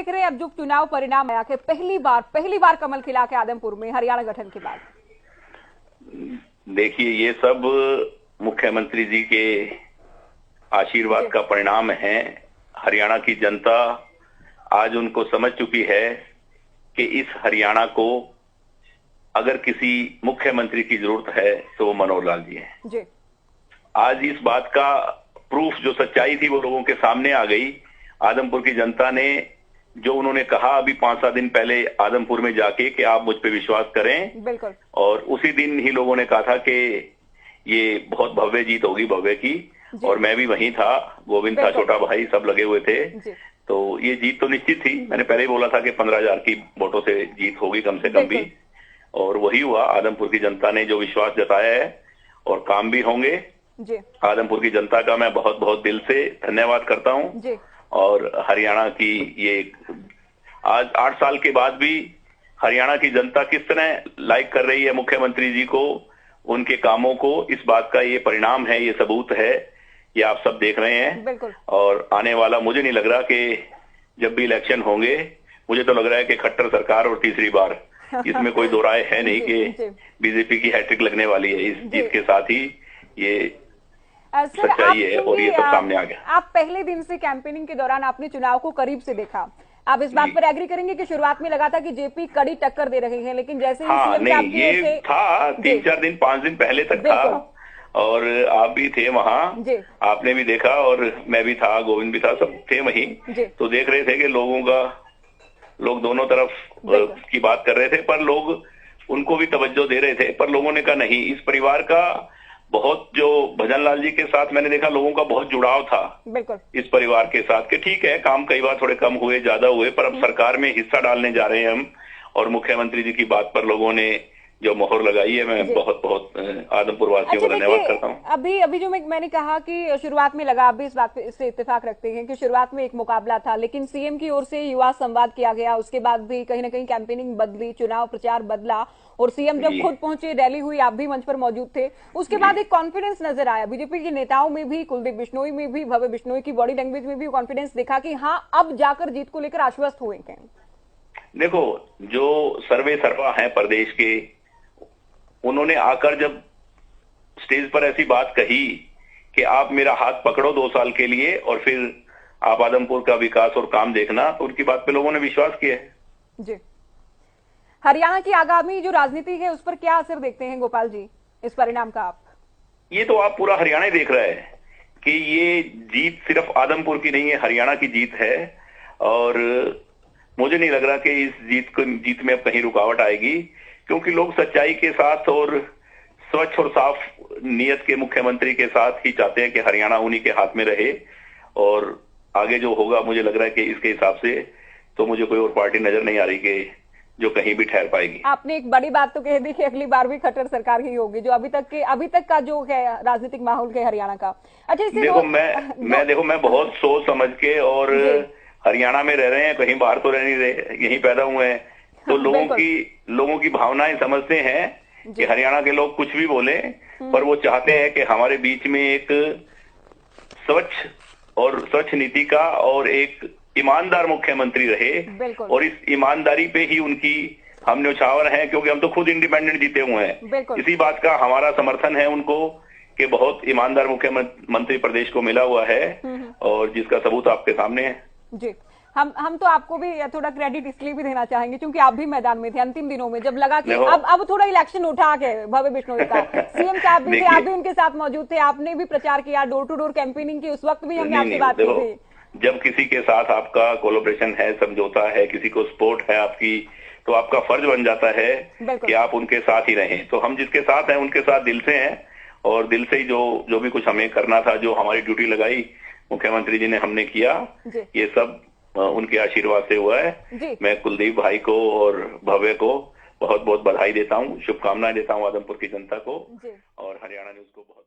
देख रहे हैं अब जो चुनाव परिणाम आया कि पहली बार कमल खिला के आदमपुर में हरियाणा गठन के बाद? देखिए, ये सब मुख्यमंत्री जी के आशीर्वाद का परिणाम है। हरियाणा की जनता आज उनको समझ चुकी है कि इस हरियाणा को अगर किसी मुख्यमंत्री की जरूरत है तो वो मनोहर लाल जी हैं। जी। आज इस बात का प्रूफ, जो सच्चाई थी, वो लोगों के सामने आ गई। आदमपुर की जनता ने जो उन्होंने कहा अभी 5-7 दिन पहले आदमपुर में जाके कि आप मुझ पे विश्वास करें, बिल्कुल, और उसी दिन ही लोगों ने कहा था कि ये बहुत भव्य जीत होगी, भव्य की। और मैं भी वहीं था, गोविंद था, छोटा भाई, सब लगे हुए थे। तो ये जीत तो निश्चित थी। मैंने पहले ही बोला था कि 15,000 की वोटों से जीत होगी कम से कम भी, और वही हुआ। आदमपुर की जनता ने जो विश्वास जताया है, और काम भी होंगे। आदमपुर की जनता का मैं बहुत बहुत दिल से धन्यवाद करता हूँ। और हरियाणा की ये आज 8 साल के बाद भी हरियाणा की जनता किस तरह लाइक कर रही है मुख्यमंत्री जी को, उनके कामों को, इस बात का ये परिणाम है, ये सबूत है। ये आप सब देख रहे हैं। और आने वाला, मुझे नहीं लग रहा कि जब भी इलेक्शन होंगे, मुझे तो लग रहा है कि खट्टर सरकार और तीसरी बार, इसमें कोई दो राय है नहीं कि बीजेपी की हैट्रिक लगने वाली है। इस जीत के साथ ही ये सच्चाई है, और ये सब सामने आ गया। आप पहले दिन से कैंपेनिंग के दौरान आपने चुनाव को करीब से देखा। आप इस बात पर एग्री करेंगे कि शुरुआत में लगा था कि जेपी कड़ी टक्कर दे रहे हैं, लेकिन जैसे हाँ, नहीं, ये था 3-4 दिन, 5 दिन पहले तक था। और आप भी थे वहाँ, आपने भी देखा, और मैं भी था, गोविंद भी था, सब थे वहीं। तो देख रहे थे कि लोग दोनों तरफ की बात कर रहे थे, पर लोग उनको भी तवज्जो दे रहे थे। पर लोगों ने कहा नहीं, इस परिवार का बहुत, जो भजन लाल जी के साथ मैंने देखा, लोगों का बहुत जुड़ाव था इस परिवार के साथ, कि ठीक है, काम कई बार थोड़े कम हुए, ज्यादा हुए, पर अब सरकार में हिस्सा डालने जा रहे हैं हम। और मुख्यमंत्री जी की बात पर लोगों ने जो मोहर लगाई है, मैं बहुत बहुत आदमपुर वासियों का धन्यवाद करता हूँ। अभी जो मैंने कहा कि शुरुआत में लगा, आप भी इस बात से इत्तेफाक रखते हैं कि शुरुआत में एक मुकाबला था, लेकिन सीएम की ओर से युवा संवाद किया गया, उसके बाद भी कहीं ना कहीं कैंपेनिंग बदली, चुनाव प्रचार बदला, और सीएम जब खुद पहुंचे, रैली हुई, आप भी मंच पर मौजूद थे, उसके बाद एक कॉन्फिडेंस नजर आया बीजेपी के नेताओं में भी, कुलदीप बिश्नोई में भी, भव्य बिश्नोई की बॉडी लैंग्वेज में भी कॉन्फिडेंस दिखा कि हाँ, अब जाकर जीत को लेकर आश्वस्त हुए हैं। देखो, जो सर्वे सर्वा है प्रदेश के, उन्होंने आकर जब स्टेज पर ऐसी बात कही कि आप मेरा हाथ पकड़ो 2 साल के लिए, और फिर आप आदमपुर का विकास और काम देखना, तो उनकी बात पे लोगों ने विश्वास किया है। जी। हरियाणा की आगामी जो राजनीति है, उस पर क्या असर देखते हैं गोपाल जी, इस परिणाम का आप? ये तो आप पूरा हरियाणा ही देख रहा है कि ये जीत सिर्फ आदमपुर की नहीं है, हरियाणा की जीत है। और मुझे नहीं लग रहा कि इस जीत में अब कहीं रुकावट आएगी, क्योंकि लोग सच्चाई के साथ और स्वच्छ और साफ नीयत के मुख्यमंत्री के साथ ही चाहते हैं कि हरियाणा उन्हीं के हाथ में रहे। और आगे जो होगा, मुझे लग रहा है कि इसके हिसाब से तो मुझे कोई और पार्टी नजर नहीं आ रही कि जो कहीं भी ठहर पाएगी। आपने एक बड़ी बात तो कह दी कि अगली बार भी खट्टर सरकार ही होगी, जो अभी तक का जो है राजनीतिक माहौल है हरियाणा का। अच्छा, देखो, मैं बहुत सोच समझ के, और हरियाणा में रह रहे हैं, कहीं बाहर तो रह नहीं रहे, यहीं पैदा हुए हैं, तो लोगों की भावनाएं समझते हैं कि हरियाणा के लोग कुछ भी बोले, पर वो चाहते हैं कि हमारे बीच में एक स्वच्छ नीति का और एक ईमानदार मुख्यमंत्री रहे। और इस ईमानदारी पे ही हम न्यौछावर हैं, क्योंकि हम तो खुद इंडिपेंडेंट जीते हुए हैं। इसी बात का हमारा समर्थन है उनको कि बहुत ईमानदार मुख्यमंत्री प्रदेश को मिला हुआ है, और जिसका सबूत आपके सामने है। जी, हम तो आपको भी थोड़ा क्रेडिट इसलिए भी देना चाहेंगे क्योंकि आप भी मैदान में थे अंतिम दिनों में, जब लगा कि अब थोड़ा इलेक्शन उठा के भव्य बिश्नोई का, सीएम साहब भी थे, आप भी उनके साथ मौजूद थे, आपने भी प्रचार किया, डोर टू डोर कैंपेनिंग की, उस वक्त भी हमने आपकी बात की थी। जब किसी के साथ आपका कोलैबोरेशन है, समझौता है, किसी को सपोर्ट है आपकी, तो आपका फर्ज बन जाता है कि आप उनके साथ ही रहें। तो हम जिसके साथ हैं उनके साथ दिल से हैं, और दिल से ही जो भी कुछ हमें करना था, जो हमारी ड्यूटी लगाई मुख्यमंत्री जी ने, हमने किया। ये सब उनके आशीर्वाद से हुआ है। मैं कुलदीप भाई को और भव्य को बहुत बहुत बधाई देता हूँ, शुभकामनाएं देता हूँ आदमपुर की जनता को, और हरियाणा न्यूज को बहुत